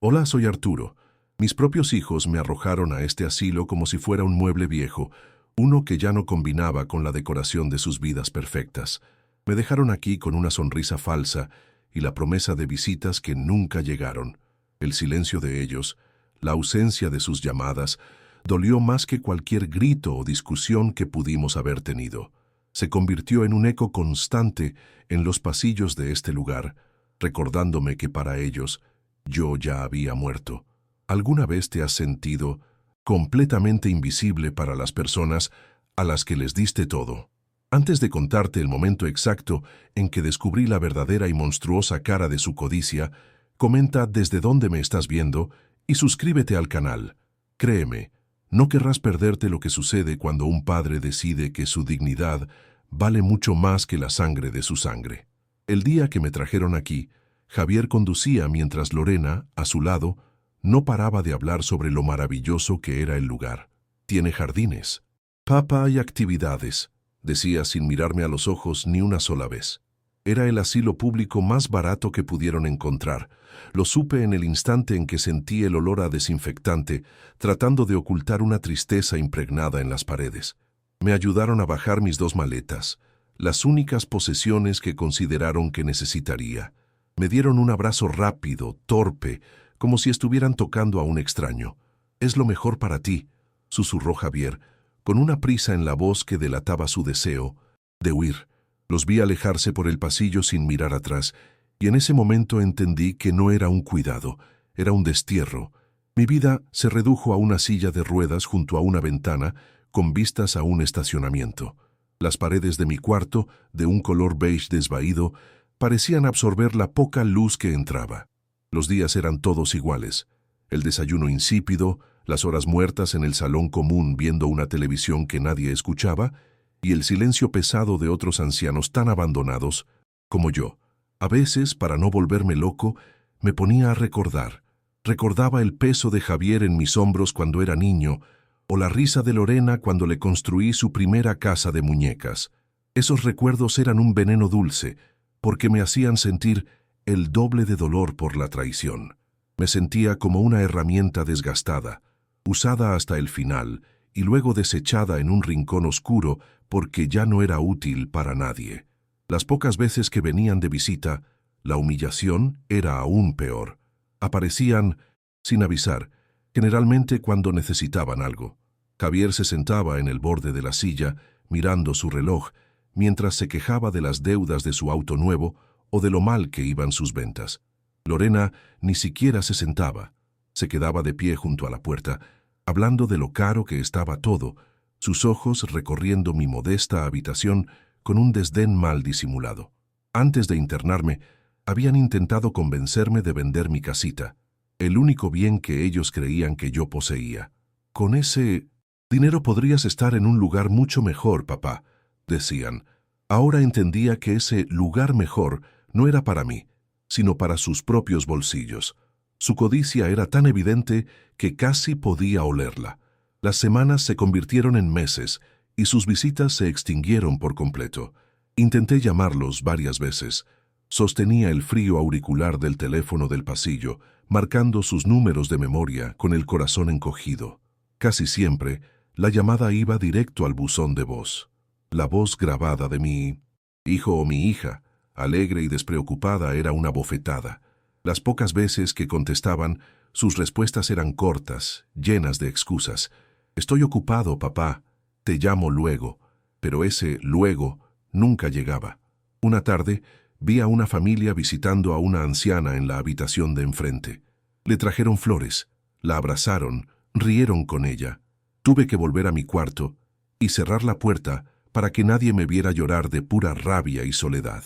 Hola, soy Arturo. Mis propios hijos me arrojaron a este asilo como si fuera un mueble viejo, uno que ya no combinaba con la decoración de sus vidas perfectas. Me dejaron aquí con una sonrisa falsa y la promesa de visitas que nunca llegaron. El silencio de ellos, la ausencia de sus llamadas, dolió más que cualquier grito o discusión que pudimos haber tenido. Se convirtió en un eco constante en los pasillos de este lugar, recordándome que para ellos yo ya había muerto. ¿Alguna vez te has sentido completamente invisible para las personas a las que les diste todo? Antes de contarte el momento exacto en que descubrí la verdadera y monstruosa cara de su codicia, comenta desde dónde me estás viendo y suscríbete al canal. Créeme, no querrás perderte lo que sucede cuando un padre decide que su dignidad vale mucho más que la sangre de su sangre. El día que me trajeron aquí, Javier conducía mientras Lorena, a su lado, no paraba de hablar sobre lo maravilloso que era el lugar. Tiene jardines. Papá, hay actividades, decía sin mirarme a los ojos ni una sola vez. Era el asilo público más barato que pudieron encontrar. Lo supe en el instante en que sentí el olor a desinfectante, tratando de ocultar una tristeza impregnada en las paredes. Me ayudaron a bajar mis 2 maletas, las únicas posesiones que consideraron que necesitaría. Me dieron un abrazo rápido, torpe, como si estuvieran tocando a un extraño. «Es lo mejor para ti», susurró Javier, con una prisa en la voz que delataba su deseo de huir. Los vi alejarse por el pasillo sin mirar atrás, y en ese momento entendí que no era un cuidado, era un destierro. Mi vida se redujo a una silla de ruedas junto a una ventana, con vistas a un estacionamiento. Las paredes de mi cuarto, de un color beige desvaído, parecían absorber la poca luz que entraba. Los días eran todos iguales. El desayuno insípido, las horas muertas en el salón común viendo una televisión que nadie escuchaba, y el silencio pesado de otros ancianos tan abandonados como yo. A veces, para no volverme loco, me ponía a recordar. Recordaba el peso de Javier en mis hombros cuando era niño, o la risa de Lorena cuando le construí su primera casa de muñecas. Esos recuerdos eran un veneno dulce, porque me hacían sentir el doble de dolor por la traición. Me sentía como una herramienta desgastada, usada hasta el final, y luego desechada en un rincón oscuro porque ya no era útil para nadie. Las pocas veces que venían de visita, la humillación era aún peor. Aparecían sin avisar, generalmente cuando necesitaban algo. Javier se sentaba en el borde de la silla, mirando su reloj, mientras se quejaba de las deudas de su auto nuevo o de lo mal que iban sus ventas. Lorena ni siquiera se sentaba. Se quedaba de pie junto a la puerta, hablando de lo caro que estaba todo, sus ojos recorriendo mi modesta habitación con un desdén mal disimulado. Antes de internarme, habían intentado convencerme de vender mi casita, el único bien que ellos creían que yo poseía. «Con ese dinero podrías estar en un lugar mucho mejor, papá», decían. Ahora entendía que ese lugar mejor no era para mí, sino para sus propios bolsillos. Su codicia era tan evidente que casi podía olerla. Las semanas se convirtieron en meses y sus visitas se extinguieron por completo. Intenté llamarlos varias veces. Sostenía el frío auricular del teléfono del pasillo, marcando sus números de memoria con el corazón encogido. Casi siempre, la llamada iba directo al buzón de voz. La voz grabada de mi hijo o mi hija, alegre y despreocupada, era una bofetada. Las pocas veces que contestaban, sus respuestas eran cortas, llenas de excusas. «Estoy ocupado, papá. Te llamo luego». Pero ese luego nunca llegaba. Una tarde, vi a una familia visitando a una anciana en la habitación de enfrente. Le trajeron flores, la abrazaron, rieron con ella. Tuve que volver a mi cuarto y cerrar la puerta para que nadie me viera llorar de pura rabia y soledad.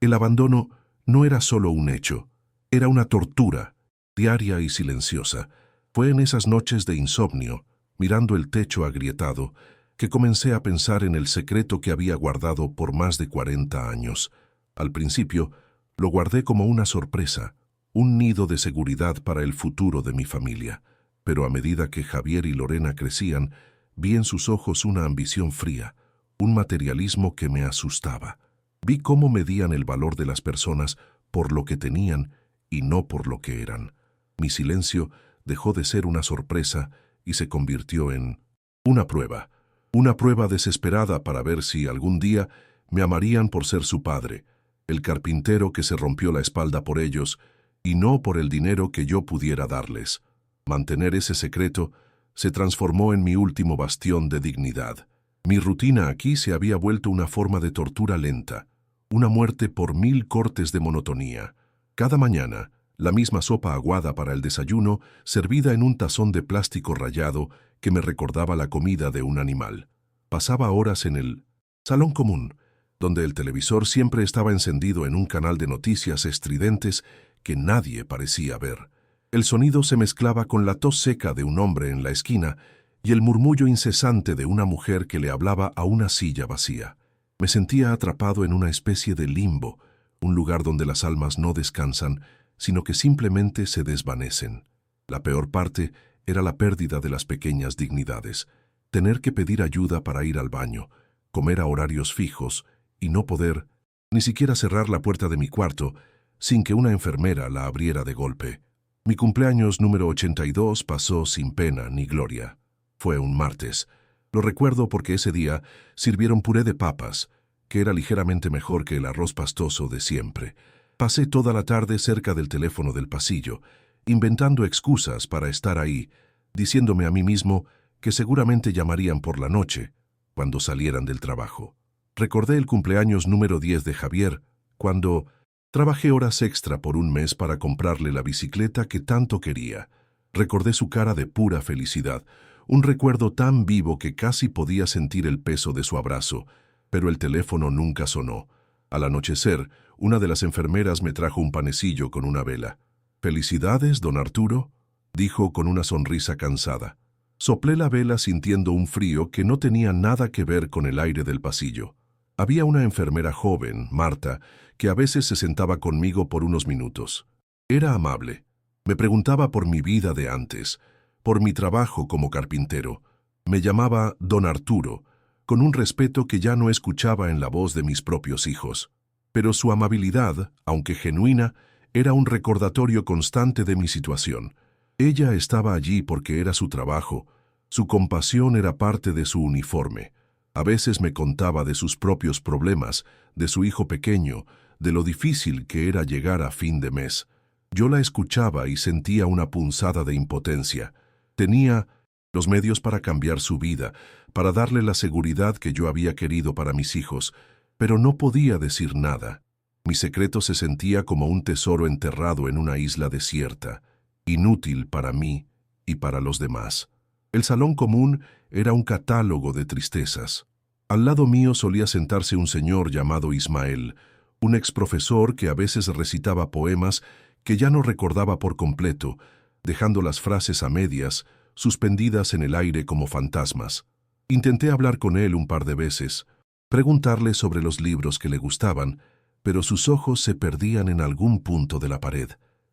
El abandono no era solo un hecho, era una tortura, diaria y silenciosa. Fue en esas noches de insomnio, mirando el techo agrietado, que comencé a pensar en el secreto que había guardado por más de 40 años. Al principio, lo guardé como una sorpresa, un nido de seguridad para el futuro de mi familia. Pero a medida que Javier y Lorena crecían, vi en sus ojos una ambición fría, un materialismo que me asustaba. Vi cómo medían el valor de las personas por lo que tenían y no por lo que eran. Mi silencio dejó de ser una sorpresa y se convirtió en una prueba desesperada para ver si algún día me amarían por ser su padre, el carpintero que se rompió la espalda por ellos y no por el dinero que yo pudiera darles. Mantener ese secreto se transformó en mi último bastión de dignidad. Mi rutina aquí se había vuelto una forma de tortura lenta, una muerte por 1000 cortes de monotonía. Cada mañana, la misma sopa aguada para el desayuno, servida en un tazón de plástico rayado que me recordaba la comida de un animal. Pasaba horas en el salón común, donde el televisor siempre estaba encendido en un canal de noticias estridentes que nadie parecía ver. El sonido se mezclaba con la tos seca de un hombre en la esquina y el murmullo incesante de una mujer que le hablaba a una silla vacía. Me sentía atrapado en una especie de limbo, un lugar donde las almas no descansan, sino que simplemente se desvanecen. La peor parte era la pérdida de las pequeñas dignidades, tener que pedir ayuda para ir al baño, comer a horarios fijos y no poder ni siquiera cerrar la puerta de mi cuarto sin que una enfermera la abriera de golpe. Mi cumpleaños número 82 pasó sin pena ni gloria. Fue un martes. Lo recuerdo porque ese día sirvieron puré de papas, que era ligeramente mejor que el arroz pastoso de siempre. Pasé toda la tarde cerca del teléfono del pasillo, inventando excusas para estar ahí, diciéndome a mí mismo que seguramente llamarían por la noche, cuando salieran del trabajo. Recordé el cumpleaños número 10 de Javier, cuando trabajé horas extra por un mes para comprarle la bicicleta que tanto quería. Recordé su cara de pura felicidad, un recuerdo tan vivo que casi podía sentir el peso de su abrazo, pero el teléfono nunca sonó. Al anochecer, una de las enfermeras me trajo un panecillo con una vela. «¿Felicidades, don Arturo?», dijo con una sonrisa cansada. Soplé la vela sintiendo un frío que no tenía nada que ver con el aire del pasillo. Había una enfermera joven, Marta, que a veces se sentaba conmigo por unos minutos. Era amable. Me preguntaba por mi vida de antes, por mi trabajo como carpintero. Me llamaba don Arturo, con un respeto que ya no escuchaba en la voz de mis propios hijos. Pero su amabilidad, aunque genuina, era un recordatorio constante de mi situación. Ella estaba allí porque era su trabajo. Su compasión era parte de su uniforme. A veces me contaba de sus propios problemas, de su hijo pequeño, de lo difícil que era llegar a fin de mes. Yo la escuchaba y sentía una punzada de impotencia. Tenía los medios para cambiar su vida, para darle la seguridad que yo había querido para mis hijos, pero no podía decir nada. Mi secreto se sentía como un tesoro enterrado en una isla desierta, inútil para mí y para los demás. El salón común era un catálogo de tristezas. Al lado mío solía sentarse un señor llamado Ismael, un exprofesor que a veces recitaba poemas que ya no recordaba por completo, dejando las frases a medias, suspendidas en el aire como fantasmas. Intenté hablar con él un par de veces, preguntarle sobre los libros que le gustaban, pero sus ojos se perdían en algún punto de la pared.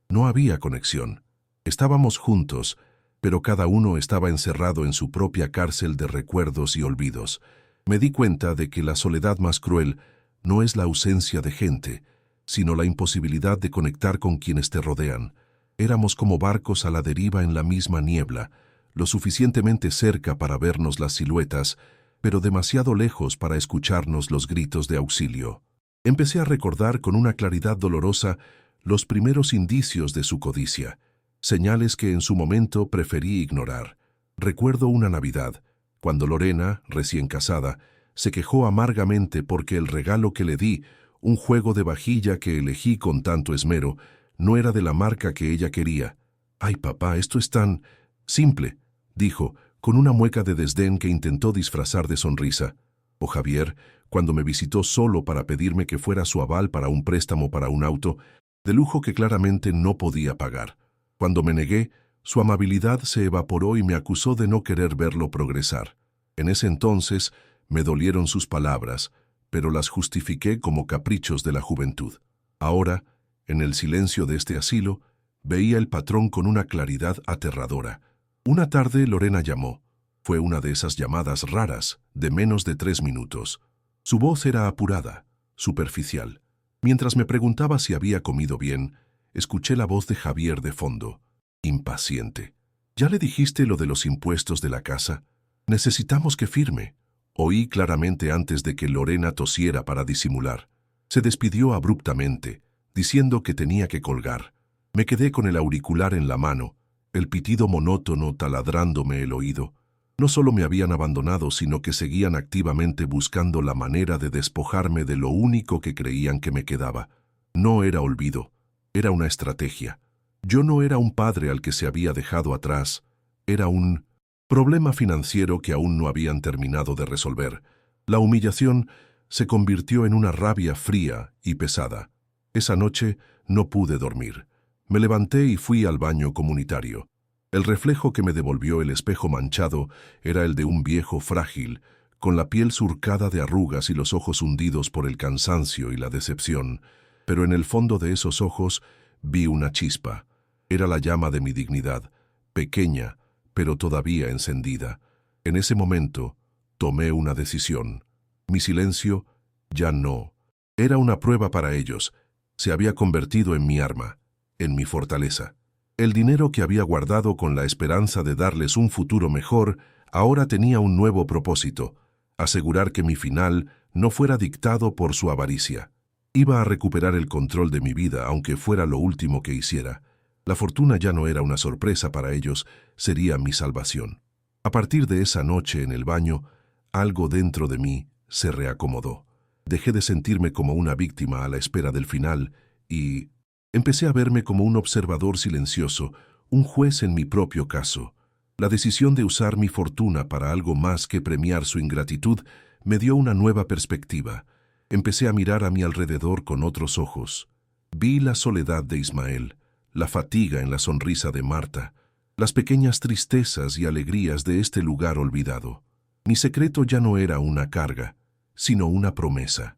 No había conexión. Estábamos juntos, pero cada uno estaba encerrado en su propia cárcel de recuerdos y olvidos. Me di cuenta de que la soledad más cruel no es la ausencia de gente, sino la imposibilidad de conectar con quienes te rodean. Éramos como barcos a la deriva en la misma niebla, lo suficientemente cerca para vernos las siluetas, pero demasiado lejos para escucharnos los gritos de auxilio. Empecé a recordar con una claridad dolorosa los primeros indicios de su codicia, señales que en su momento preferí ignorar. Recuerdo una Navidad, cuando Lorena, recién casada, se quejó amargamente porque el regalo que le di, un juego de vajilla que elegí con tanto esmero, no era de la marca que ella quería. «Ay, papá, esto es tan simple», dijo, con una mueca de desdén que intentó disfrazar de sonrisa. O Javier, cuando me visitó solo para pedirme que fuera su aval para un préstamo para un auto, de lujo que claramente no podía pagar. Cuando me negué, su amabilidad se evaporó y me acusó de no querer verlo progresar. En ese entonces me dolieron sus palabras, pero las justifiqué como caprichos de la juventud. Ahora, en el silencio de este asilo, veía el patrón con una claridad aterradora. Una tarde Lorena llamó. Fue una de esas llamadas raras, de menos de 3 minutos. Su voz era apurada, superficial. Mientras me preguntaba si había comido bien, escuché la voz de Javier de fondo. impaciente. ¿Ya le dijiste lo de los impuestos de la casa? Necesitamos que firme. Oí claramente antes de que Lorena tosiera para disimular. Se despidió abruptamente, diciendo que tenía que colgar. Me quedé con el auricular en la mano, el pitido monótono taladrándome el oído. No solo me habían abandonado, sino que seguían activamente buscando la manera de despojarme de lo único que creían que me quedaba. No era olvido, era una estrategia. Yo no era un padre al que se había dejado atrás, era un problema financiero que aún no habían terminado de resolver. La humillación se convirtió en una rabia fría y pesada. Esa noche no pude dormir. Me levanté y fui al baño comunitario. El reflejo que me devolvió el espejo manchado era el de un viejo frágil, con la piel surcada de arrugas y los ojos hundidos por el cansancio y la decepción. Pero en el fondo de esos ojos vi una chispa. Era la llama de mi dignidad, pequeña, pero todavía encendida. En ese momento, tomé una decisión. Mi silencio ya no. Era una prueba para ellos. Se había convertido en mi arma, en mi fortaleza. El dinero que había guardado con la esperanza de darles un futuro mejor, ahora tenía un nuevo propósito: asegurar que mi final no fuera dictado por su avaricia. Iba a recuperar el control de mi vida, aunque fuera lo último que hiciera. La fortuna ya no era una sorpresa para ellos, sería mi salvación. A partir de esa noche en el baño, algo dentro de mí se reacomodó. Dejé de sentirme como una víctima a la espera del final y empecé a verme como un observador silencioso, un juez en mi propio caso. La decisión de usar mi fortuna para algo más que premiar su ingratitud me dio una nueva perspectiva. Empecé a mirar a mi alrededor con otros ojos. Vi la soledad de Ismael, la fatiga en la sonrisa de Marta, las pequeñas tristezas y alegrías de este lugar olvidado. Mi secreto ya no era una carga, sino una promesa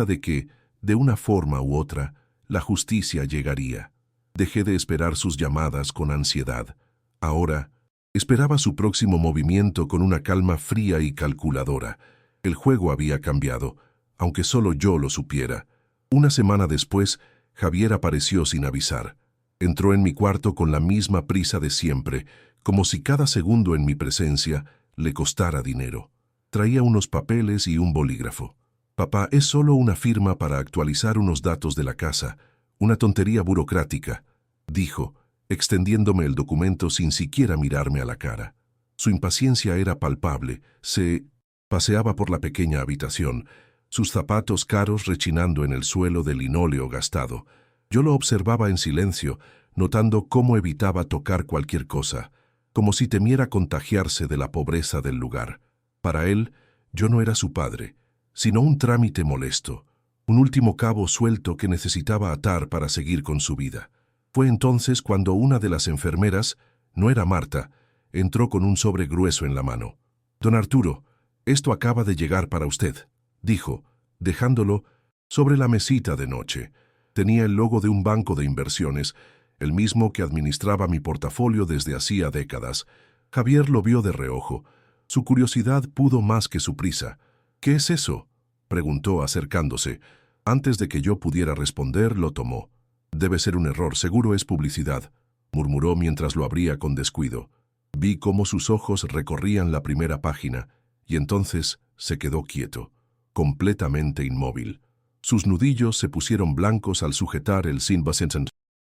de que, de una forma u otra, la justicia llegaría. Dejé de esperar sus llamadas con ansiedad. Ahora, esperaba su próximo movimiento con una calma fría y calculadora. El juego había cambiado, aunque solo yo lo supiera. Una semana después, Javier apareció sin avisar. Entró en mi cuarto con la misma prisa de siempre, como si cada segundo en mi presencia le costara dinero. Traía unos papeles y un bolígrafo. Papá, es solo una firma para actualizar unos datos de la casa, una tontería burocrática, dijo, extendiéndome el documento sin siquiera mirarme a la cara. Su impaciencia era palpable. Se paseaba por la pequeña habitación, sus zapatos caros rechinando en el suelo de linóleo gastado. Yo lo observaba en silencio, notando cómo evitaba tocar cualquier cosa, como si temiera contagiarse de la pobreza del lugar. Para él, yo no era su padre, sino un trámite molesto, un último cabo suelto que necesitaba atar para seguir con su vida. Fue entonces cuando una de las enfermeras, no era Marta, entró con un sobre grueso en la mano. «Don Arturo, esto acaba de llegar para usted», dijo, dejándolo sobre la mesita de noche. Tenía el logo de un banco de inversiones, el mismo que administraba mi portafolio desde hacía décadas. Javier lo vio de reojo. Su curiosidad pudo más que su prisa. «¿Qué es eso?», preguntó acercándose. Antes de que yo pudiera responder, lo tomó. «Debe ser un error, seguro es publicidad», murmuró mientras lo abría con descuido. Vi cómo sus ojos recorrían la primera página, y entonces se quedó quieto, completamente inmóvil. Sus nudillos se pusieron blancos al sujetar el Sinbasenten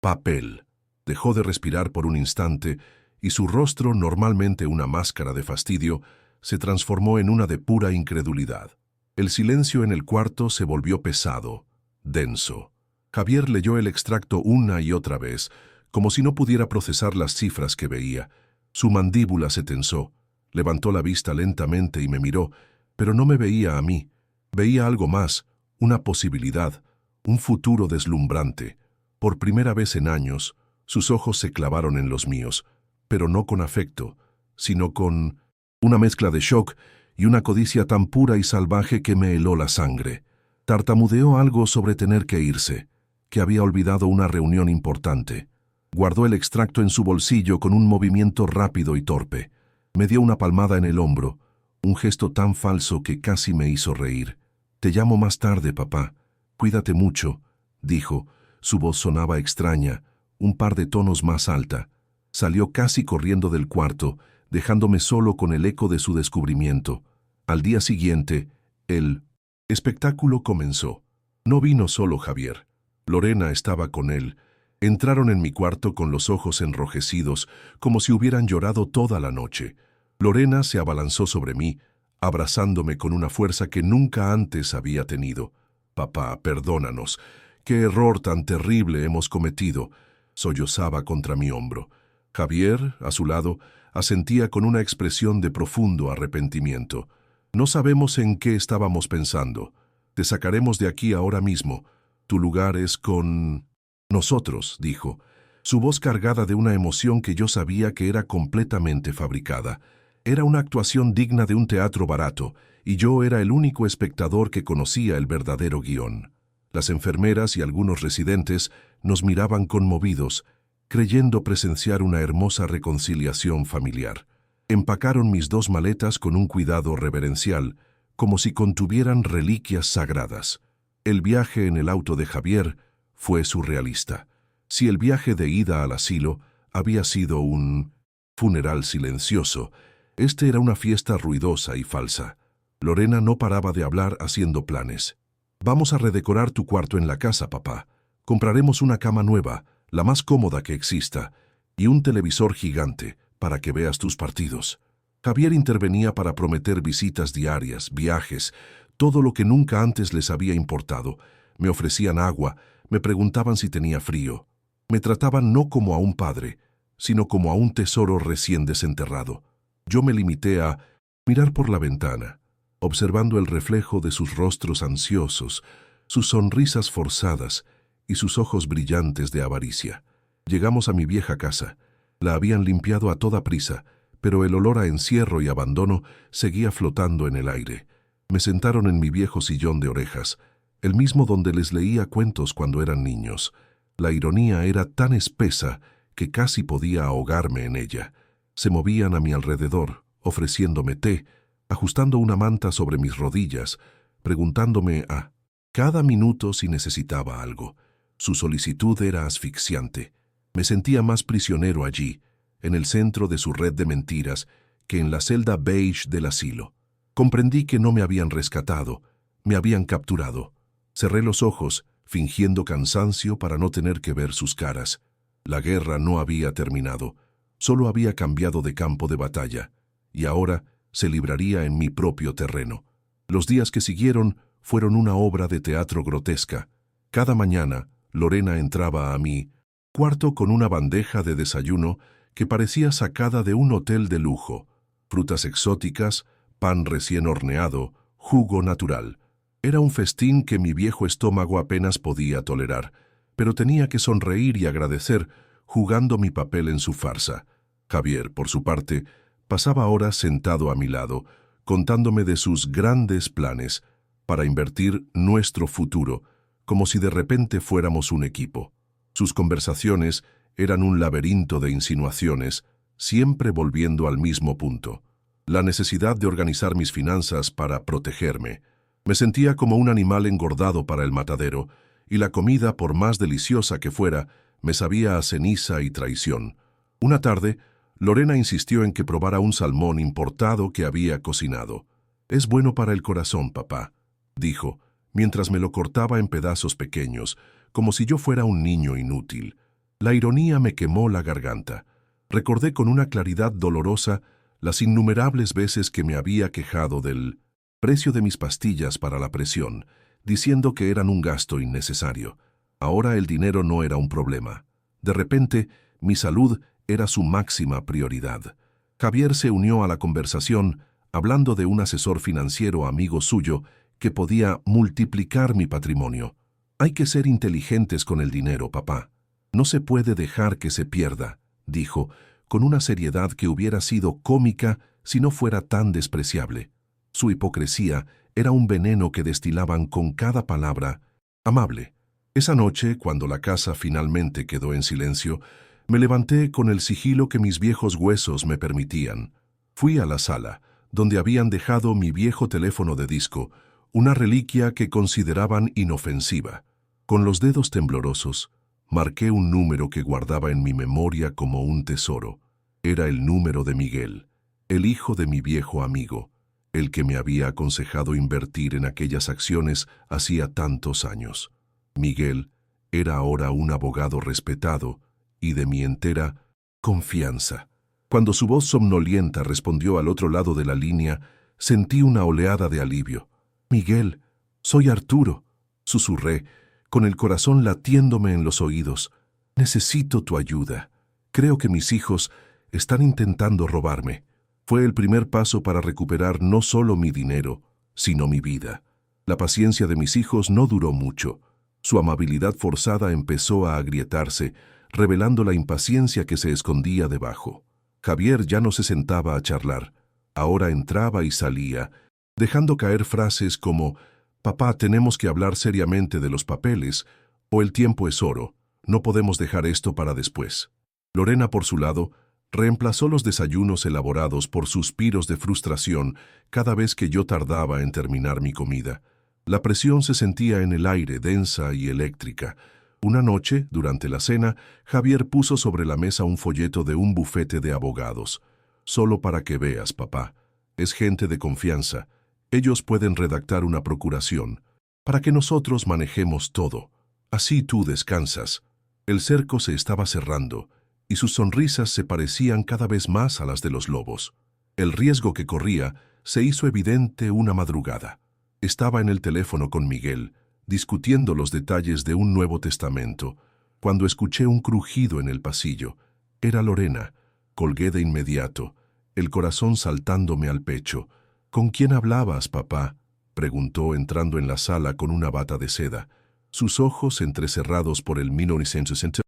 papel. Dejó de respirar por un instante, y su rostro, normalmente una máscara de fastidio, se transformó en una de pura incredulidad. El silencio en el cuarto se volvió pesado, denso. Javier leyó el extracto una y otra vez, como si no pudiera procesar las cifras que veía. Su mandíbula se tensó, levantó la vista lentamente y me miró, pero no me veía a mí. Veía algo más, una posibilidad, un futuro deslumbrante. Por primera vez en años, sus ojos se clavaron en los míos, pero no con afecto, sino con una mezcla de shock y una codicia tan pura y salvaje que me heló la sangre. Tartamudeó algo sobre tener que irse, que había olvidado una reunión importante. Guardó el extracto en su bolsillo con un movimiento rápido y torpe. Me dio una palmada en el hombro, un gesto tan falso que casi me hizo reír. «Te llamo más tarde, papá. Cuídate mucho», dijo. Su voz sonaba extraña, un par de tonos más alta. Salió casi corriendo del cuarto, dejándome solo con el eco de su descubrimiento. Al día siguiente, el espectáculo comenzó. No vino solo Javier. Lorena estaba con él. Entraron en mi cuarto con los ojos enrojecidos, como si hubieran llorado toda la noche. Lorena se abalanzó sobre mí, abrazándome con una fuerza que nunca antes había tenido. «Papá, perdónanos. Qué error tan terrible hemos cometido», sollozaba contra mi hombro. Javier, a su lado, asentía con una expresión de profundo arrepentimiento. «No sabemos en qué estábamos pensando. Te sacaremos de aquí ahora mismo. Tu lugar es con nosotros», dijo, su voz cargada de una emoción que yo sabía que era completamente fabricada. Era una actuación digna de un teatro barato, y yo era el único espectador que conocía el verdadero guión. Las enfermeras y algunos residentes nos miraban conmovidos, creyendo presenciar una hermosa reconciliación familiar. Empacaron mis 2 maletas con un cuidado reverencial, como si contuvieran reliquias sagradas. El viaje en el auto de Javier fue surrealista. Si el viaje de ida al asilo había sido un funeral silencioso, este era una fiesta ruidosa y falsa. Lorena no paraba de hablar haciendo planes. «Vamos a redecorar tu cuarto en la casa, papá. Compraremos una cama nueva, la más cómoda que exista, y un televisor gigante para que veas tus partidos». Javier intervenía para prometer visitas diarias, viajes, todo lo que nunca antes les había importado. Me ofrecían agua, me preguntaban si tenía frío. Me trataban no como a un padre, sino como a un tesoro recién desenterrado. Yo me limité a mirar por la ventana, observando el reflejo de sus rostros ansiosos, sus sonrisas forzadas y sus ojos brillantes de avaricia. Llegamos a mi vieja casa. La habían limpiado a toda prisa, pero el olor a encierro y abandono seguía flotando en el aire. Me sentaron en mi viejo sillón de orejas, el mismo donde les leía cuentos cuando eran niños. La ironía era tan espesa que casi podía ahogarme en ella. Se movían a mi alrededor, ofreciéndome té, ajustando una manta sobre mis rodillas, preguntándome a cada minuto si necesitaba algo. Su solicitud era asfixiante. Me sentía más prisionero allí, en el centro de su red de mentiras, que en la celda beige del asilo. Comprendí que no me habían rescatado, me habían capturado. Cerré los ojos, fingiendo cansancio para no tener que ver sus caras. La guerra no había terminado, solo había cambiado de campo de batalla, y ahora se libraría en mi propio terreno. Los días que siguieron fueron una obra de teatro grotesca. Cada mañana, Lorena entraba a mi cuarto con una bandeja de desayuno que parecía sacada de un hotel de lujo. Frutas exóticas, pan recién horneado, jugo natural. Era un festín que mi viejo estómago apenas podía tolerar, pero tenía que sonreír y agradecer, jugando mi papel en su farsa. Javier, por su parte, pasaba horas sentado a mi lado, contándome de sus grandes planes para invertir nuestro futuro, como si de repente fuéramos un equipo. Sus conversaciones eran un laberinto de insinuaciones, siempre volviendo al mismo punto: la necesidad de organizar mis finanzas para protegerme. Me sentía como un animal engordado para el matadero, y la comida, por más deliciosa que fuera, me sabía a ceniza y traición. Una tarde, Lorena insistió en que probara un salmón importado que había cocinado. «Es bueno para el corazón, papá», dijo, mientras me lo cortaba en pedazos pequeños, como si yo fuera un niño inútil. La ironía me quemó la garganta. Recordé con una claridad dolorosa las innumerables veces que me había quejado del precio de mis pastillas para la presión, diciendo que eran un gasto innecesario. Ahora el dinero no era un problema. De repente, mi salud era su máxima prioridad. Javier se unió a la conversación, hablando de un asesor financiero amigo suyo que podía multiplicar mi patrimonio. «Hay que ser inteligentes con el dinero, papá. No se puede dejar que se pierda», dijo, con una seriedad que hubiera sido cómica si no fuera tan despreciable. Su hipocresía era un veneno que destilaban con cada palabra amable. Esa noche, cuando la casa finalmente quedó en silencio, me levanté con el sigilo que mis viejos huesos me permitían. Fui a la sala, donde habían dejado mi viejo teléfono de disco, una reliquia que consideraban inofensiva. Con los dedos temblorosos, Marqué un número que guardaba en mi memoria como un tesoro. Era el número de Miguel, el hijo de mi viejo amigo, el que me había aconsejado invertir en aquellas acciones hacía tantos años. Miguel era ahora un abogado respetado y de mi entera confianza. Cuando su voz somnolienta respondió al otro lado de la línea, sentí una oleada de alivio. «Miguel, soy Arturo», susurré, con el corazón latiéndome en los oídos. «Necesito tu ayuda. Creo que mis hijos están intentando robarme». Fue el primer paso para recuperar no solo mi dinero, sino mi vida. La paciencia de mis hijos no duró mucho. Su amabilidad forzada empezó a agrietarse, revelando la impaciencia que se escondía debajo. Javier ya no se sentaba a charlar. Ahora entraba y salía, dejando caer frases como «Papá, tenemos que hablar seriamente de los papeles» o «El tiempo es oro, no podemos dejar esto para después». Lorena, por su lado, reemplazó los desayunos elaborados por suspiros de frustración cada vez que yo tardaba en terminar mi comida. La presión se sentía en el aire, densa y eléctrica. Una noche, durante la cena, Javier puso sobre la mesa un folleto de un bufete de abogados. «Solo para que veas, papá. Es gente de confianza. Ellos pueden redactar una procuración, para que nosotros manejemos todo. Así tú descansas». El cerco se estaba cerrando, y sus sonrisas se parecían cada vez más a las de los lobos. El riesgo que corría se hizo evidente una madrugada. Estaba en el teléfono con Miguel, discutiendo los detalles de un Nuevo Testamento, cuando escuché un crujido en el pasillo. Era Lorena. Colgué de inmediato, el corazón saltándome al pecho. «¿Con quién hablabas, papá?», preguntó entrando en la sala con una bata de seda. Sus ojos entrecerrados por el 1960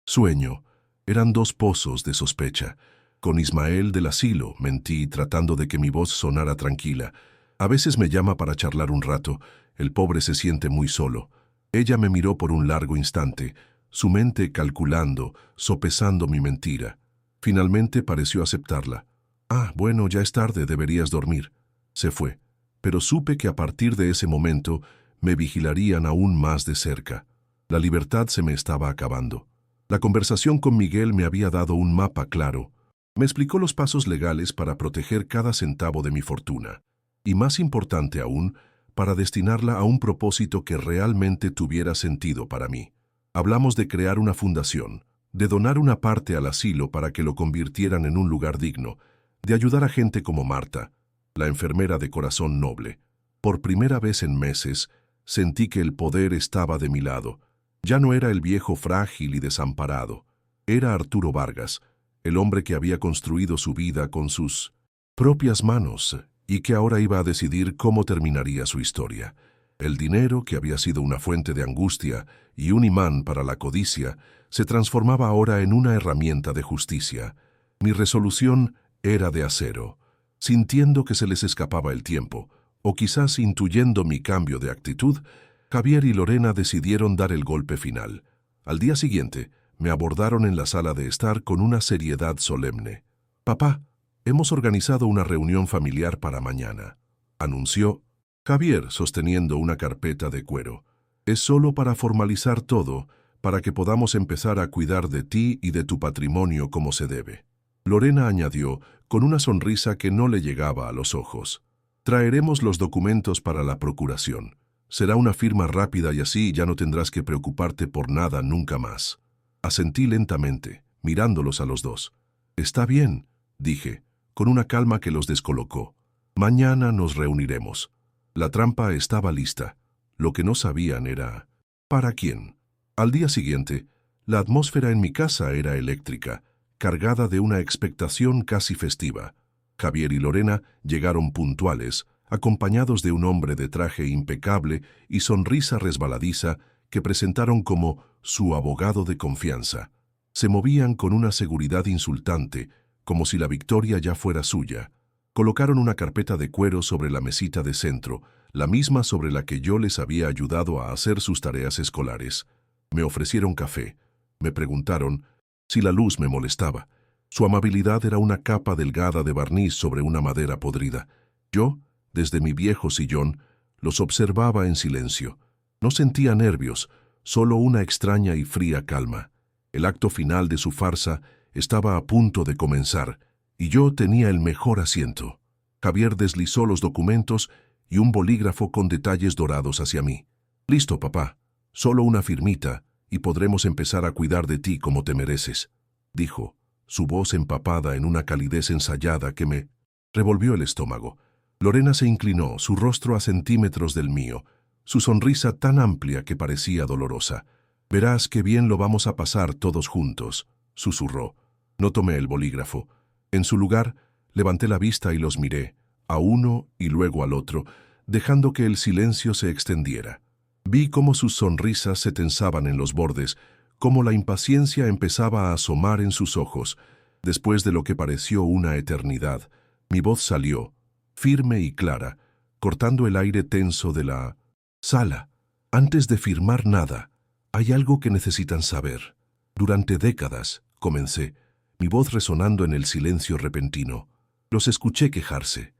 sueño. Eran dos pozos de sospecha. «Con Ismael del asilo», mentí, tratando de que mi voz sonara tranquila. «A veces me llama para charlar un rato. El pobre se siente muy solo». Ella me miró por un largo instante, su mente calculando, sopesando mi mentira. Finalmente pareció aceptarla. «Ah, bueno, ya es tarde, deberías dormir». Se fue, pero supe que a partir de ese momento me vigilarían aún más de cerca. La libertad se me estaba acabando. La conversación con Miguel me había dado un mapa claro. Me explicó los pasos legales para proteger cada centavo de mi fortuna. Y más importante aún, para destinarla a un propósito que realmente tuviera sentido para mí. Hablamos de crear una fundación, de donar una parte al asilo para que lo convirtieran en un lugar digno, de ayudar a gente como Marta, la enfermera de corazón noble. Por primera vez en meses, sentí que el poder estaba de mi lado. Ya no era el viejo frágil y desamparado. Era Arturo Vargas, el hombre que había construido su vida con sus propias manos y que ahora iba a decidir cómo terminaría su historia. El dinero, que había sido una fuente de angustia y un imán para la codicia, se transformaba ahora en una herramienta de justicia. Mi resolución era de acero. Sintiendo que se les escapaba el tiempo, o quizás intuyendo mi cambio de actitud, Javier y Lorena decidieron dar el golpe final. Al día siguiente, me abordaron en la sala de estar con una seriedad solemne. «Papá, hemos organizado una reunión familiar para mañana», anunció Javier sosteniendo una carpeta de cuero. «Es solo para formalizar todo, para que podamos empezar a cuidar de ti y de tu patrimonio como se debe». Lorena añadió, con una sonrisa que no le llegaba a los ojos: «Traeremos los documentos para la procuración. Será una firma rápida y así ya no tendrás que preocuparte por nada nunca más». Asentí lentamente, mirándolos a los dos. «Está bien», dije, con una calma que los descolocó. «Mañana nos reuniremos». La trampa estaba lista. Lo que no sabían era ¿para quién? Al día siguiente, la atmósfera en mi casa era eléctrica, cargada de una expectación casi festiva. Javier y Lorena llegaron puntuales, acompañados de un hombre de traje impecable y sonrisa resbaladiza que presentaron como su abogado de confianza. Se movían con una seguridad insultante, como si la victoria ya fuera suya. Colocaron una carpeta de cuero sobre la mesita de centro, la misma sobre la que yo les había ayudado a hacer sus tareas escolares. Me ofrecieron café. Me preguntaron si la luz me molestaba. Su amabilidad era una capa delgada de barniz sobre una madera podrida. Yo, desde mi viejo sillón, los observaba en silencio. No sentía nervios, solo una extraña y fría calma. El acto final de su farsa estaba a punto de comenzar, y yo tenía el mejor asiento. Javier deslizó los documentos y un bolígrafo con detalles dorados hacia mí. «Listo, papá. Solo una firmita, y podremos empezar a cuidar de ti como te mereces», dijo, su voz empapada en una calidez ensayada que me revolvió el estómago. Lorena se inclinó, su rostro a centímetros del mío, su sonrisa tan amplia que parecía dolorosa. «Verás qué bien lo vamos a pasar todos juntos», susurró. No tomé el bolígrafo. En su lugar, levanté la vista y los miré, a uno y luego al otro, dejando que el silencio se extendiera. Vi cómo sus sonrisas se tensaban en los bordes, cómo la impaciencia empezaba a asomar en sus ojos. Después de lo que pareció una eternidad, mi voz salió, firme y clara, cortando el aire tenso de la sala. «Antes de firmar nada, hay algo que necesitan saber. Durante décadas», comencé, mi voz resonando en el silencio repentino, «los escuché quejarse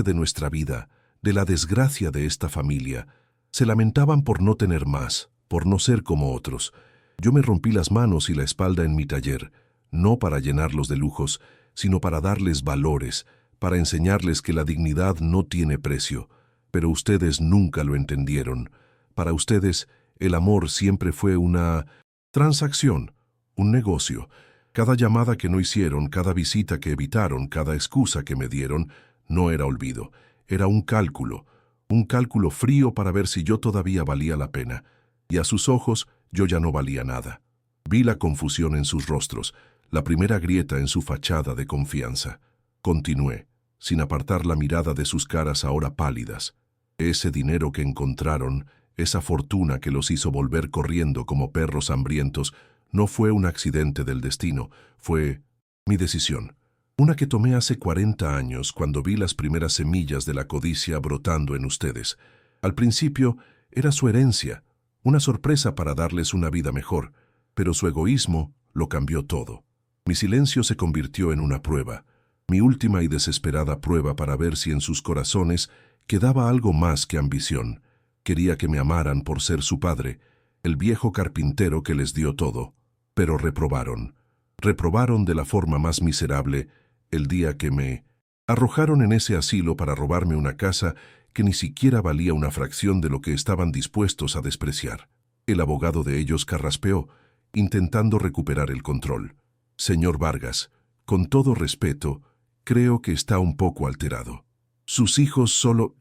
de nuestra vida, de la desgracia de esta familia. Se lamentaban por no tener más, por no ser como otros. Yo me rompí las manos y la espalda en mi taller, no para llenarlos de lujos, sino para darles valores, para enseñarles que la dignidad no tiene precio. Pero ustedes nunca lo entendieron. Para ustedes, el amor siempre fue una transacción, un negocio. Cada llamada que no hicieron, cada visita que evitaron, cada excusa que me dieron, no era olvido, era un cálculo frío para ver si yo todavía valía la pena. Y a sus ojos yo ya no valía nada. Vi la confusión en sus rostros, la primera grieta en su fachada de confianza. Continué, sin apartar la mirada de sus caras ahora pálidas. Ese dinero que encontraron, esa fortuna que los hizo volver corriendo como perros hambrientos, no fue un accidente del destino, fue mi decisión. Una que tomé hace 40 años cuando vi las primeras semillas de la codicia brotando en ustedes. Al principio era su herencia, una sorpresa para darles una vida mejor, pero su egoísmo lo cambió todo. Mi silencio se convirtió en una prueba, mi última y desesperada prueba para ver si en sus corazones quedaba algo más que ambición. Quería que me amaran por ser su padre, el viejo carpintero que les dio todo, pero reprobaron. Reprobaron de la forma más miserable el día que me arrojaron en ese asilo para robarme una casa que ni siquiera valía una fracción de lo que estaban dispuestos a despreciar. El abogado de ellos carraspeó, intentando recuperar el control. «Señor Vargas, con todo respeto, creo que está un poco alterado. Sus hijos solo...»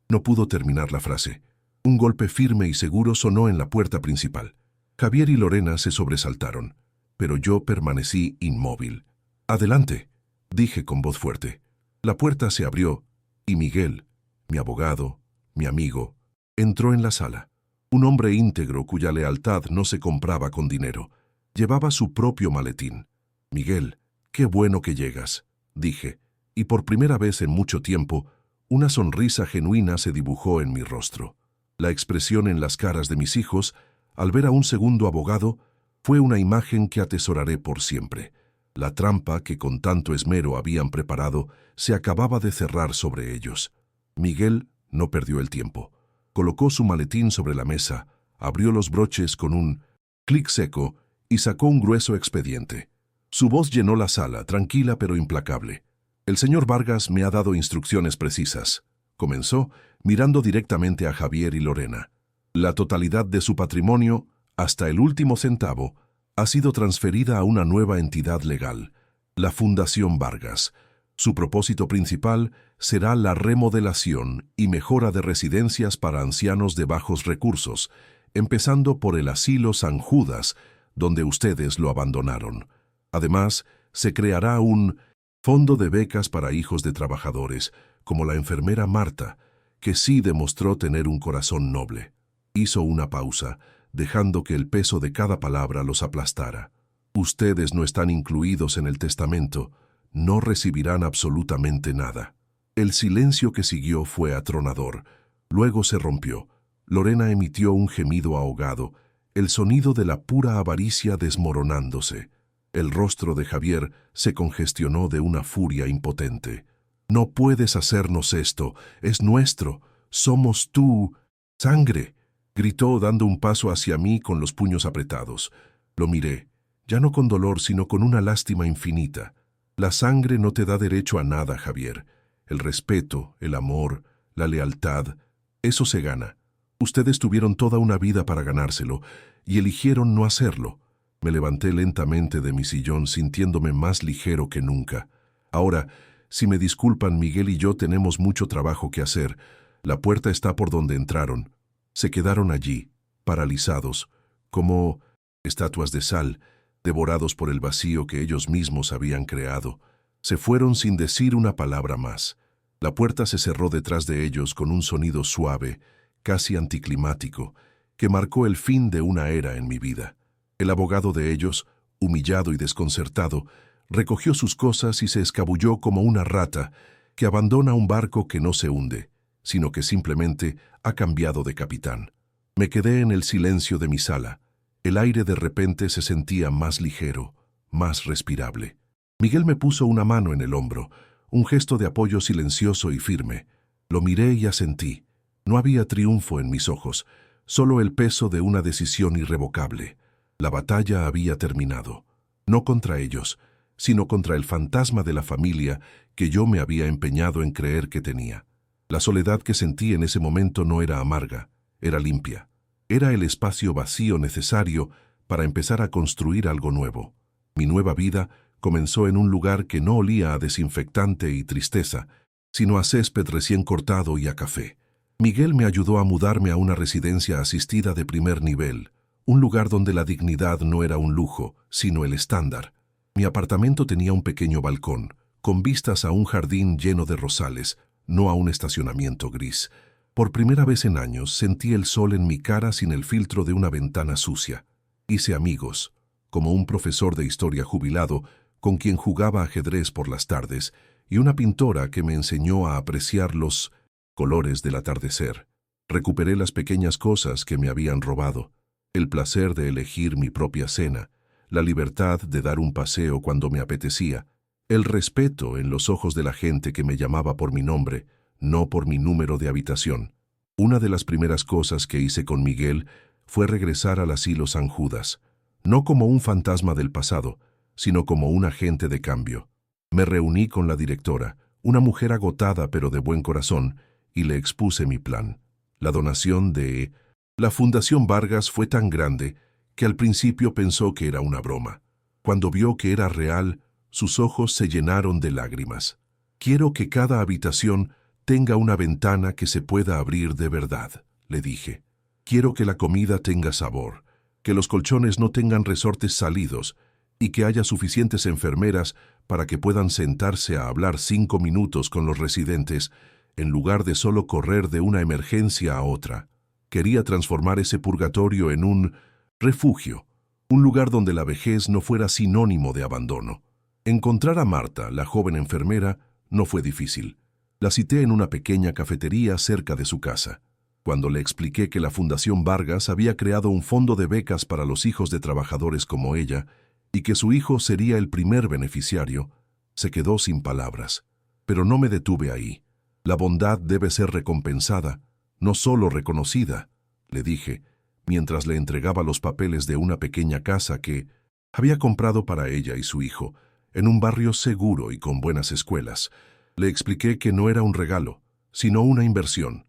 No pudo terminar la frase. Un golpe firme y seguro sonó en la puerta principal. Javier y Lorena se sobresaltaron, pero yo permanecí inmóvil. «Adelante», dije con voz fuerte. La puerta se abrió y Miguel, mi abogado, mi amigo, entró en la sala. Un hombre íntegro cuya lealtad no se compraba con dinero. Llevaba su propio maletín. «Miguel, qué bueno que llegas», dije, y por primera vez en mucho tiempo, una sonrisa genuina se dibujó en mi rostro. La expresión en las caras de mis hijos, al ver a un segundo abogado, fue una imagen que atesoraré por siempre. La trampa que con tanto esmero habían preparado se acababa de cerrar sobre ellos. Miguel no perdió el tiempo. Colocó su maletín sobre la mesa, abrió los broches con un clic seco y sacó un grueso expediente. Su voz llenó la sala, tranquila pero implacable. «El señor Vargas me ha dado instrucciones precisas», comenzó, mirando directamente a Javier y Lorena. «La totalidad de su patrimonio, hasta el último centavo, ha sido transferida a una nueva entidad legal, la Fundación Vargas. Su propósito principal será la remodelación y mejora de residencias para ancianos de bajos recursos, empezando por el Asilo San Judas, donde ustedes lo abandonaron. Además, se creará un fondo de becas para hijos de trabajadores, como la enfermera Marta, que sí demostró tener un corazón noble». Hizo una pausa, dejando que el peso de cada palabra los aplastara. «Ustedes no están incluidos en el testamento, no recibirán absolutamente nada». El silencio que siguió fue atronador. Luego se rompió. Lorena emitió un gemido ahogado, el sonido de la pura avaricia desmoronándose. El rostro de Javier se congestionó de una furia impotente. «No puedes hacernos esto, es nuestro, somos tu sangre». gritó dando un paso hacia mí con los puños apretados. Lo miré, ya no con dolor, sino con una lástima infinita. La sangre no te da derecho a nada, Javier. El respeto, el amor, la lealtad, eso se gana. Ustedes tuvieron toda una vida para ganárselo y eligieron no hacerlo. Me levanté lentamente de mi sillón sintiéndome más ligero que nunca. Ahora, si me disculpan, Miguel y yo tenemos mucho trabajo que hacer. La puerta está por donde entraron. Se quedaron allí, paralizados, como estatuas de sal, devorados por el vacío que ellos mismos habían creado. Se fueron sin decir una palabra más. La puerta se cerró detrás de ellos con un sonido suave, casi anticlimático, que marcó el fin de una era en mi vida. El abogado de ellos, humillado y desconcertado, recogió sus cosas y se escabulló como una rata que abandona un barco que no se hunde, sino que simplemente ha cambiado de capitán. Me quedé en el silencio de mi sala. El aire de repente se sentía más ligero, más respirable. Miguel me puso una mano en el hombro, un gesto de apoyo silencioso y firme. Lo miré y asentí. No había triunfo en mis ojos, solo el peso de una decisión irrevocable. La batalla había terminado, no contra ellos, sino contra el fantasma de la familia que yo me había empeñado en creer que tenía. La soledad que sentí en ese momento no era amarga, era limpia. Era el espacio vacío necesario para empezar a construir algo nuevo. Mi nueva vida comenzó en un lugar que no olía a desinfectante y tristeza, sino a césped recién cortado y a café. Miguel me ayudó a mudarme a una residencia asistida de primer nivel, un lugar donde la dignidad no era un lujo, sino el estándar. Mi apartamento tenía un pequeño balcón, con vistas a un jardín lleno de rosales, no a un estacionamiento gris. Por primera vez en años sentí el sol en mi cara sin el filtro de una ventana sucia. Hice amigos, como un profesor de historia jubilado con quien jugaba ajedrez por las tardes y una pintora que me enseñó a apreciar los colores del atardecer. Recuperé las pequeñas cosas que me habían robado, el placer de elegir mi propia cena, la libertad de dar un paseo cuando me apetecía, el respeto en los ojos de la gente que me llamaba por mi nombre, no por mi número de habitación. Una de las primeras cosas que hice con Miguel fue regresar al asilo San Judas, no como un fantasma del pasado, sino como un agente de cambio. Me reuní con la directora, una mujer agotada pero de buen corazón, y le expuse mi plan. La donación de la Fundación Vargas fue tan grande que al principio pensó que era una broma. Cuando vio que era real, sus ojos se llenaron de lágrimas. Quiero que cada habitación tenga una ventana que se pueda abrir de verdad, le dije. Quiero que la comida tenga sabor, que los colchones no tengan resortes salidos y que haya suficientes enfermeras para que puedan sentarse a hablar 5 minutos con los residentes en lugar de solo correr de una emergencia a otra. Quería transformar ese purgatorio en un refugio, un lugar donde la vejez no fuera sinónimo de abandono. Encontrar a Marta, la joven enfermera, no fue difícil. La cité en una pequeña cafetería cerca de su casa. Cuando le expliqué que la Fundación Vargas había creado un fondo de becas para los hijos de trabajadores como ella y que su hijo sería el primer beneficiario, se quedó sin palabras. Pero no me detuve ahí. La bondad debe ser recompensada, no solo reconocida, le dije, mientras le entregaba los papeles de una pequeña casa que había comprado para ella y su hijo, en un barrio seguro y con buenas escuelas. Le expliqué que no era un regalo, sino una inversión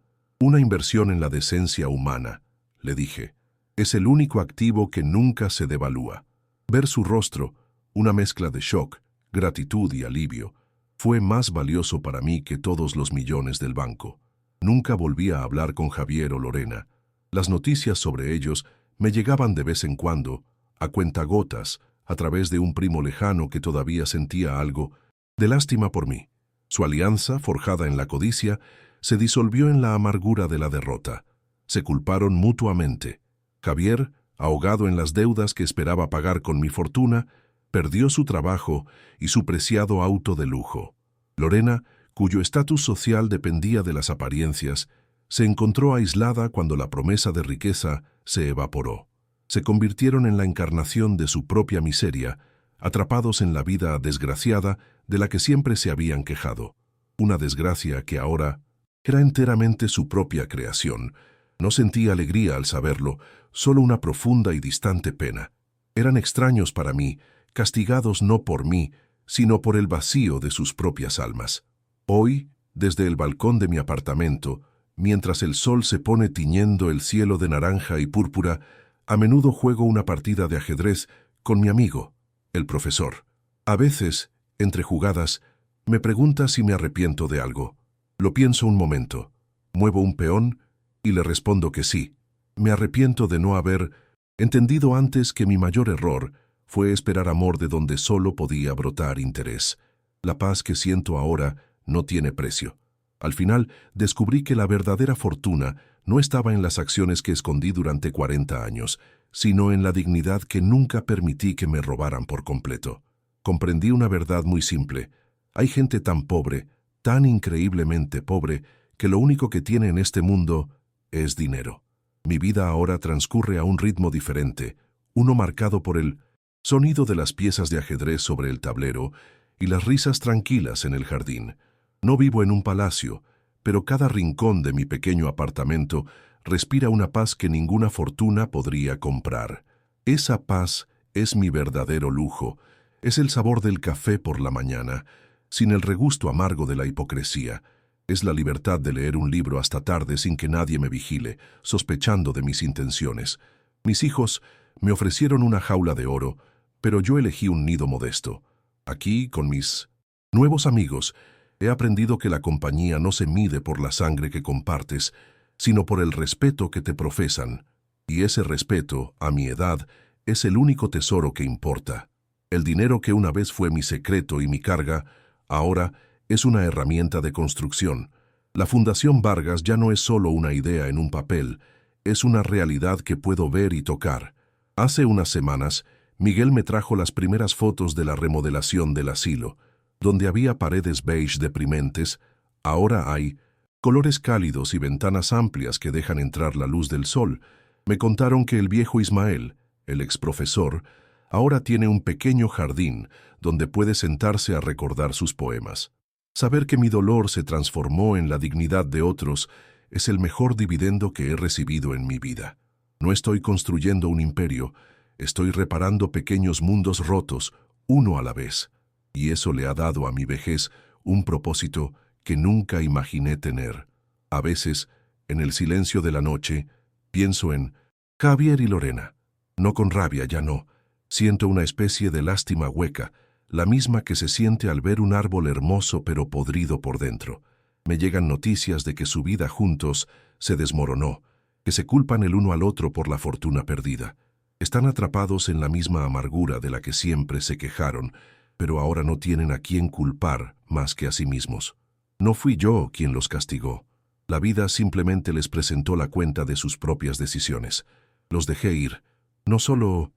en la decencia humana, le dije. Es el único activo que nunca se devalúa. Ver su rostro, una mezcla de shock, gratitud y alivio, fue más valioso para mí que todos los millones del banco. Nunca volví a hablar con Javier o Lorena. Las noticias sobre ellos me llegaban de vez en cuando, a cuentagotas, a través de un primo lejano que todavía sentía algo de lástima por mí. Su alianza, forjada en la codicia, se disolvió en la amargura de la derrota. Se culparon mutuamente. Javier, ahogado en las deudas que esperaba pagar con mi fortuna, perdió su trabajo y su preciado auto de lujo. Lorena, cuyo estatus social dependía de las apariencias, se encontró aislada cuando la promesa de riqueza se evaporó. Se convirtieron en la encarnación de su propia miseria, atrapados en la vida desgraciada de la que siempre se habían quejado. Una desgracia que ahora era enteramente su propia creación, No sentí alegría al saberlo, solo una profunda y distante pena. Eran extraños para mí, castigados no por mí, sino por el vacío de sus propias almas. Hoy, desde el balcón de mi apartamento, mientras el sol se pone tiñendo el cielo de naranja y púrpura, a menudo juego una partida de ajedrez con mi amigo, el profesor. A veces, entre jugadas, me pregunta si me arrepiento de algo. Lo pienso un momento, muevo un peón y le respondo que sí. Me arrepiento de no haber entendido antes que mi mayor error fue esperar amor de donde solo podía brotar interés. La paz que siento ahora no tiene precio. Al final, descubrí que la verdadera fortuna no estaba en las acciones que escondí durante 40 años, sino en la dignidad que nunca permití que me robaran por completo. Comprendí una verdad muy simple. Hay gente tan pobre, tan increíblemente pobre, que lo único que tiene en este mundo es dinero. Mi vida ahora transcurre a un ritmo diferente, uno marcado por el sonido de las piezas de ajedrez sobre el tablero y las risas tranquilas en el jardín. No vivo en un palacio, pero cada rincón de mi pequeño apartamento respira una paz que ninguna fortuna podría comprar. Esa paz es mi verdadero lujo, es el sabor del café por la mañana, sin el regusto amargo de la hipocresía. Es la libertad de leer un libro hasta tarde sin que nadie me vigile, sospechando de mis intenciones. Mis hijos me ofrecieron una jaula de oro, pero yo elegí un nido modesto. Aquí, con mis nuevos amigos, he aprendido que la compañía no se mide por la sangre que compartes, sino por el respeto que te profesan. Y ese respeto, a mi edad, es el único tesoro que importa. El dinero que una vez fue mi secreto y mi carga, ahora es una herramienta de construcción. La Fundación Vargas ya no es solo una idea en un papel, es una realidad que puedo ver y tocar. Hace unas semanas, Miguel me trajo las primeras fotos de la remodelación del asilo. Donde había paredes beige deprimentes, ahora hay colores cálidos y ventanas amplias que dejan entrar la luz del sol. Me contaron que el viejo Ismael, el exprofesor, ahora tiene un pequeño jardín donde puede sentarse a recordar sus poemas. Saber que mi dolor se transformó en la dignidad de otros es el mejor dividendo que he recibido en mi vida. No estoy construyendo un imperio, estoy reparando pequeños mundos rotos, uno a la vez. Y eso le ha dado a mi vejez un propósito que nunca imaginé tener. A veces, en el silencio de la noche, pienso en Javier y Lorena. No con rabia, ya no. Siento una especie de lástima hueca, la misma que se siente al ver un árbol hermoso pero podrido por dentro. Me llegan noticias de que su vida juntos se desmoronó, que se culpan el uno al otro por la fortuna perdida. Están atrapados en la misma amargura de la que siempre se quejaron, pero ahora no tienen a quién culpar más que a sí mismos. No fui yo quien los castigó. La vida simplemente les presentó la cuenta de sus propias decisiones. Los dejé ir, no solo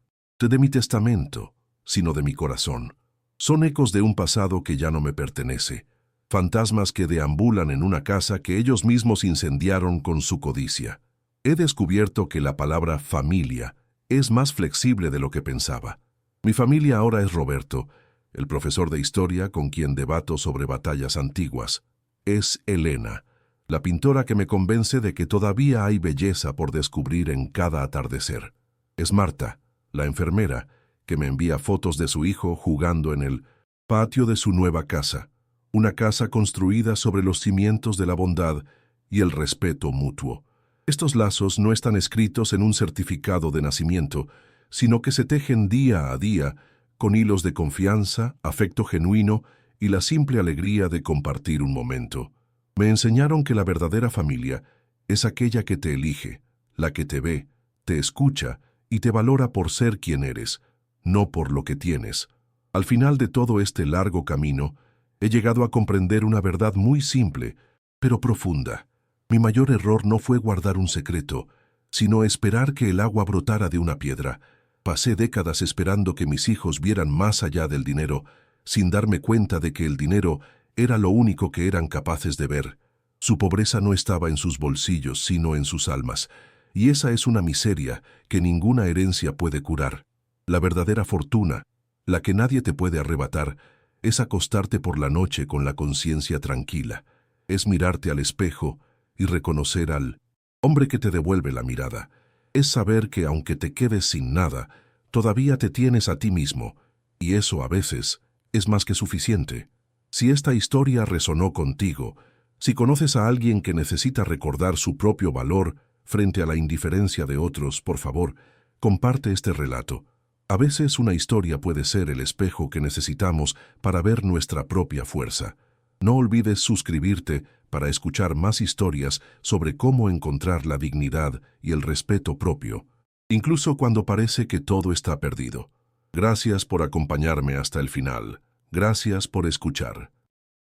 de mi testamento, sino de mi corazón. Son ecos de un pasado que ya no me pertenece, fantasmas que deambulan en una casa que ellos mismos incendiaron con su codicia. He descubierto que la palabra familia es más flexible de lo que pensaba. Mi familia ahora es Roberto, el profesor de historia con quien debato sobre batallas antiguas. Es Elena, la pintora que me convence de que todavía hay belleza por descubrir en cada atardecer. Es Marta, la enfermera, que me envía fotos de su hijo jugando en el patio de su nueva casa, una casa construida sobre los cimientos de la bondad y el respeto mutuo. Estos lazos no están escritos en un certificado de nacimiento, sino que se tejen día a día con hilos de confianza, afecto genuino y la simple alegría de compartir un momento. Me enseñaron que la verdadera familia es aquella que te elige, la que te ve, te escucha y te valora por ser quien eres, no por lo que tienes. Al final de todo este largo camino, he llegado a comprender una verdad muy simple, pero profunda. Mi mayor error no fue guardar un secreto, sino esperar que el agua brotara de una piedra. Pasé décadas esperando que mis hijos vieran más allá del dinero, sin darme cuenta de que el dinero era lo único que eran capaces de ver. Su pobreza no estaba en sus bolsillos, sino en sus almas, y esa es una miseria que ninguna herencia puede curar. La verdadera fortuna, la que nadie te puede arrebatar, es acostarte por la noche con la conciencia tranquila, es mirarte al espejo y reconocer al Hombre que te devuelve la mirada. Es saber que aunque te quedes sin nada, todavía te tienes a ti mismo, y eso a veces es más que suficiente. Si esta historia resonó contigo, si conoces a alguien que necesita recordar su propio valor frente a la indiferencia de otros, por favor, comparte este relato. A veces una historia puede ser el espejo que necesitamos para ver nuestra propia fuerza. No olvides suscribirte para escuchar más historias sobre cómo encontrar la dignidad y el respeto propio, incluso cuando parece que todo está perdido. Gracias por acompañarme hasta el final. Gracias por escuchar.